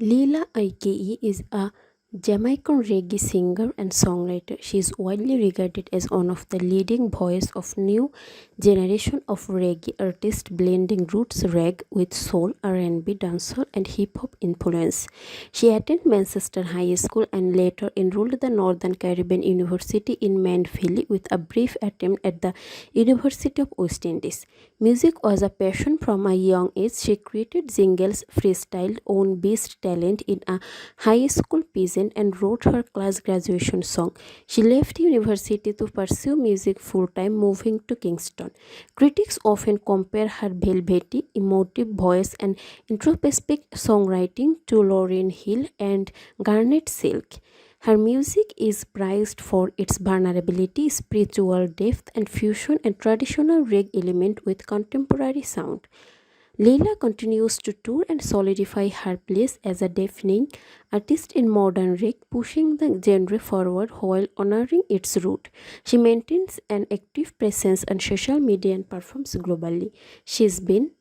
Lila Ike is a Jamaican reggae singer and songwriter. She is widely regarded as one of the leading voices of new generation of reggae artists blending roots reggae with soul, R&B, dancehall and hip hop influence. She attended Manchester High School and later enrolled at the Northern Caribbean University in Mandeville with a brief attempt at the University of West Indies. Music was a passion from a young age. She created jingles, freestyled, own beast talent in a high school pageant and wrote her class graduation song. She left university to pursue music full-time, moving to Kingston. Critics often compare her velvety, emotive voice and introspective songwriting to Lauryn Hill and Garnet Silk. Her music is prized for its vulnerability, spiritual depth, and fusion and traditional reggae element with contemporary sound. Leila continues to tour and solidify her place as a defining artist in modern reggae, pushing the genre forward while honoring its root. She maintains an active presence on social media and performs globally. She's been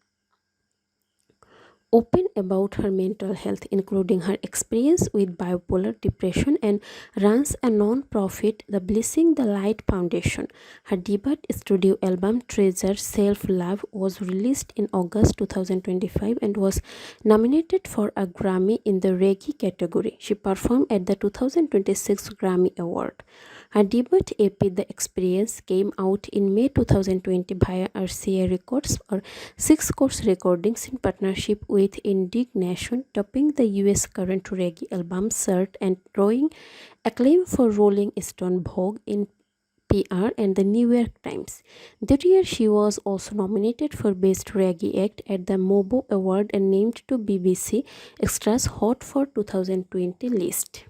open about her mental health, including her experience with bipolar depression, and runs a non-profit, the Blessing the Light Foundation. Her debut studio album Treasure Self Love was released in August 2025 and was nominated for a Grammy in the reggae category. She performed at the 2026 Grammy Award. Her debut EP The Experience came out in May 2020 via RCA Records or Six Course Recordings in partnership with Indignation, topping the US current reggae album chart and drawing acclaim for Rolling Stone, Vogue, in PR and the New York Times. That year, she was also nominated for Best Reggae Act at the MOBO Award and named to BBC Extra's Hot for 2020 list.